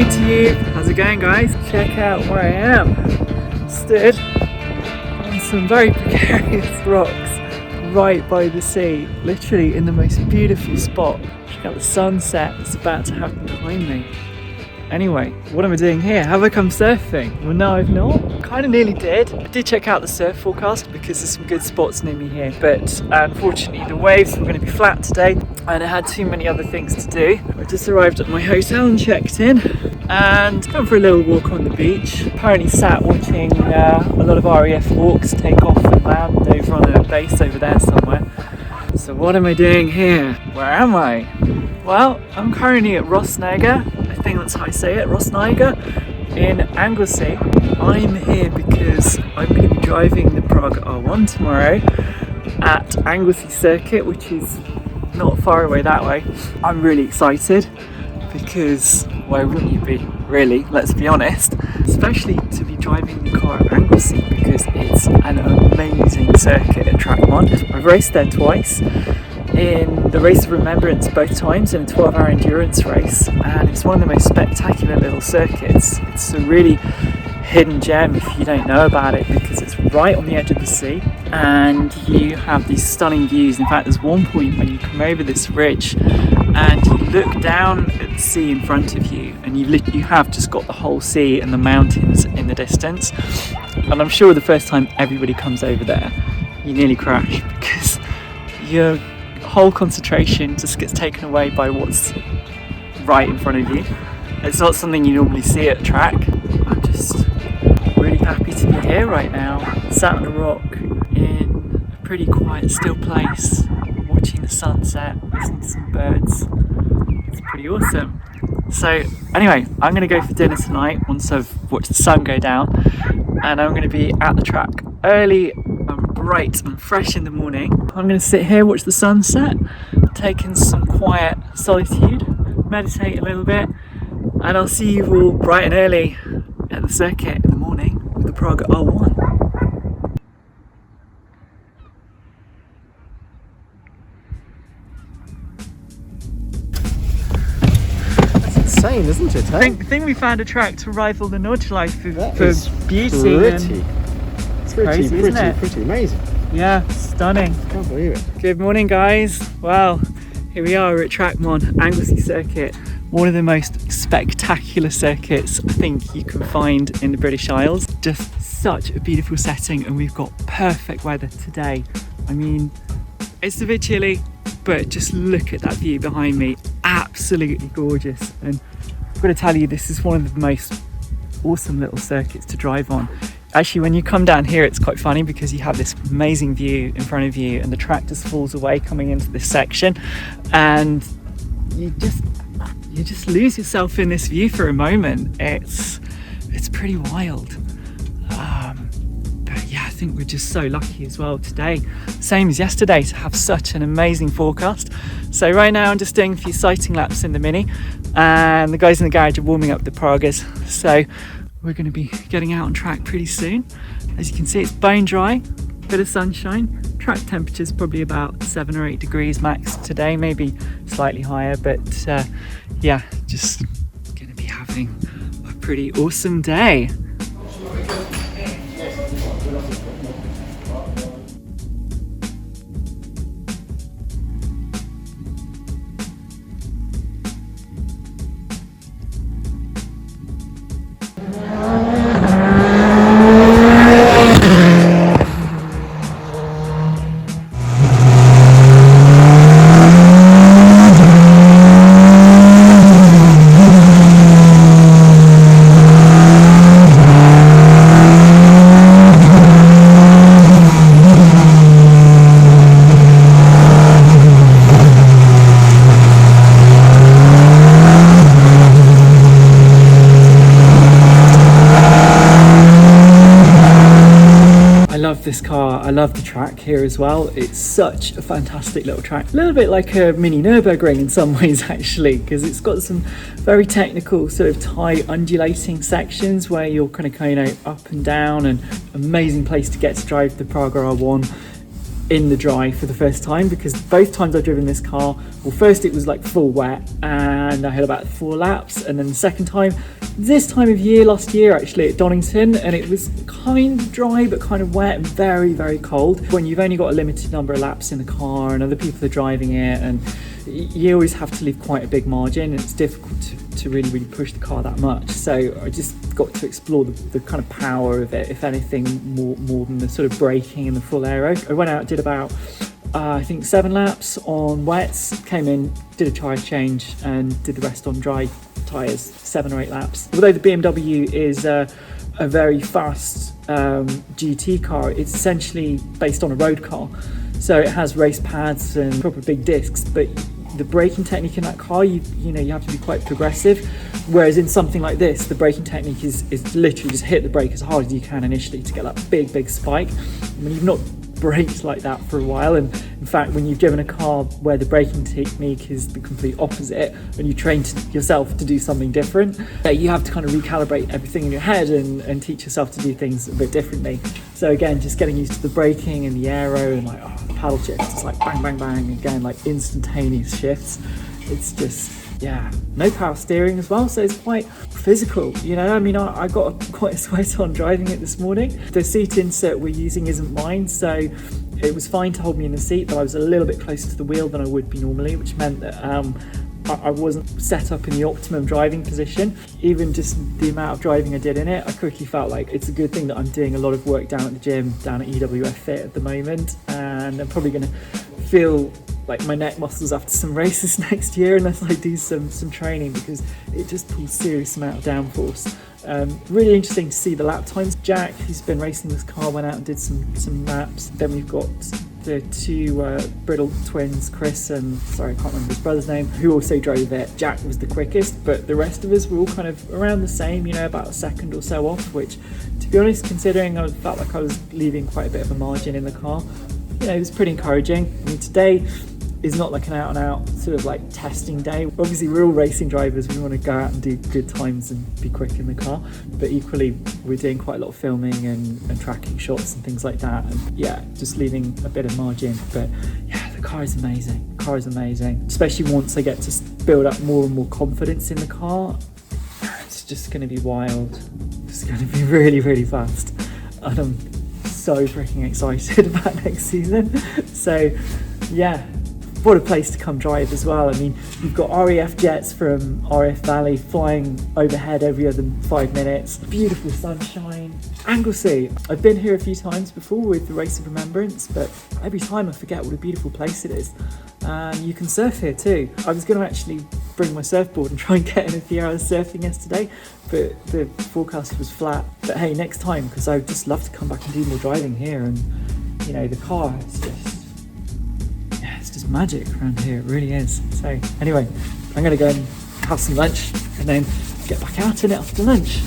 YouTube, how's it going guys? Check out where I am. Stood on some very precarious rocks right by the sea, literally in the most beautiful spot. Check out the sunset that's about to happen behind me. Anyway, what am I doing here? Have I come surfing? Well no, I've not. Kind of nearly did. I did check out the surf forecast because there's some good spots near me here, but unfortunately the waves were going to be flat today and I had too many other things to do. I just arrived at my hotel and checked in and gone for a little walk on the beach. Apparently sat watching a lot of RAF Hawks take off and land over on a base over there somewhere. So what am I doing here? Where am I? Well, I'm currently at Rosnega. I think that's how I say it, Rosnega, in Anglesey. I'm here because I'm going to be driving the Praga R1 tomorrow at Anglesey Circuit, which is not far away that way. I'm really excited because why wouldn't you be, really, let's be honest, especially to be driving the car at Anglesey because it's an amazing circuit at Track 1. I've raced there twice, in the race of remembrance both times in a 12-hour endurance race, and it's one of the most spectacular little circuits. It's a really hidden gem if you don't know about it because it's right on the edge of the sea and you have these stunning views. In fact, there's one point when you come over this ridge and you look down at the sea in front of you and you have just got the whole sea and the mountains in the distance, and I'm sure the first time everybody comes over there you nearly crash because your whole concentration just gets taken away by what's right in front of you. It's not something you normally see at a track. I'm just really happy to be here right now, sat on a rock in a pretty quiet, still place, watching the sunset, listening to some birds. It's pretty awesome. So anyway, I'm going to go for dinner tonight once I've watched the sun go down, and I'm going to be at the track early and bright and fresh in the morning. I'm going to sit here, watch the sunset, take in some quiet solitude, meditate a little bit, and I'll see you all bright and early at the circuit in the morning with the Praga R1. That's insane, isn't it? I think we found a track to rival the Nordschleife for beauty. It's pretty amazing. Yeah, stunning. Can't believe it. Good morning guys. Well, here we are at Track 1, Anglesey Circuit. One of the most spectacular circuits I think you can find in the British Isles. Just such a beautiful setting and we've got perfect weather today. I mean, it's a bit chilly, but just look at that view behind me. Absolutely gorgeous. And I've got to tell you, this is one of the most awesome little circuits to drive on. Actually, when you come down here, it's quite funny because you have this amazing view in front of you and the track just falls away coming into this section and you just lose yourself in this view for a moment. It's pretty wild. But yeah, I think we're just so lucky as well today, same as yesterday, to have such an amazing forecast. So right now I'm just doing a few sighting laps in the Mini and the guys in the garage are warming up the Pragas. So we're going to be getting out on track pretty soon. As you can see, it's bone dry, bit of sunshine. Track temperature's probably about 7 or 8 degrees max today, maybe slightly higher, but yeah, just going to be having a pretty awesome day. This car, I love the track here as well. It's such a fantastic little track, a little bit like a mini Nürburgring in some ways actually, because it's got some very technical sort of tight undulating sections where you're kind of up and down, and amazing place to get to drive the Praga R1. in the dry for the first time, because both times I've driven this car, well, first it was like full wet and I had about 4 laps, and then the second time, this time of year, last year actually, at Donington, and it was kind of dry but kind of wet and very, very cold. When you've only got a limited number of laps in the car and other people are driving it, and you always have to leave quite a big margin, and it's difficult to really push the car that much. So I just got to explore the kind of power of it, if anything, more than the sort of braking and the full aero. I went out, did about I think 7 laps on wets, came in, did a tyre change and did the rest on dry tyres, 7 or 8 laps. Although the BMW is a very fast GT car, it's essentially based on a road car. So it has race pads and proper big discs, but the braking technique in that car, you have to be quite progressive. Whereas in something like this, the braking technique is literally just hit the brake as hard as you can initially to get that big spike. I mean, you've not braked like that for a while, and in fact, when you've driven a car where the braking technique is the complete opposite, and you train yourself to do something different, you have to kind of recalibrate everything in your head and teach yourself to do things a bit differently. So again, just getting used to the braking and the aero and like the paddle shifts, it's like bang bang bang, again, like instantaneous shifts. It's just, yeah, no power steering as well, so it's quite physical, I mean, I got quite a sweat on driving it this morning. The seat insert we're using isn't mine, so it was fine to hold me in the seat, but I was a little bit closer to the wheel than I would be normally, which meant that I wasn't set up in the optimum driving position. Even just the amount of driving I did in it, I quickly felt like it's a good thing that I'm doing a lot of work down at the gym, down at EWF Fit at the moment, and I'm probably going to feel like my neck muscles after some races next year unless I do some training, because it just pulls serious amount of downforce. Really interesting to see the lap times. Jack, who's been racing this car, went out and did some laps. Then we've got the 2 Brittle twins, Chris and, sorry, I can't remember his brother's name, who also drove it. Jack was the quickest, but the rest of us were all kind of around the same, about a second or so off, which, to be honest, considering I felt like I was leaving quite a bit of a margin in the car, it was pretty encouraging. I mean, today is not like an out and out sort of like testing day. Obviously we're all racing drivers, we want to go out and do good times and be quick in the car, but equally we're doing quite a lot of filming and tracking shots and things like that, and yeah, just leaving a bit of margin. But yeah, the car is amazing, especially once I get to build up more and more confidence in the car. It's just going to be wild, it's going to be really fast, and I'm so freaking excited about next season. So yeah, what a place to come drive as well. I mean, you've got RAF jets from RAF Valley flying overhead every other 5 minutes. Beautiful sunshine. Anglesey. I've been here a few times before with the Race of Remembrance, but every time I forget what a beautiful place it is. You can surf here too. I was going to actually bring my surfboard and try and get in a few hours surfing yesterday, but the forecast was flat. But hey, next time, because I would just love to come back and do more driving here. And the car is just magic around here, it really is. So anyway, I'm going to go and have some lunch and then get back out in it after lunch.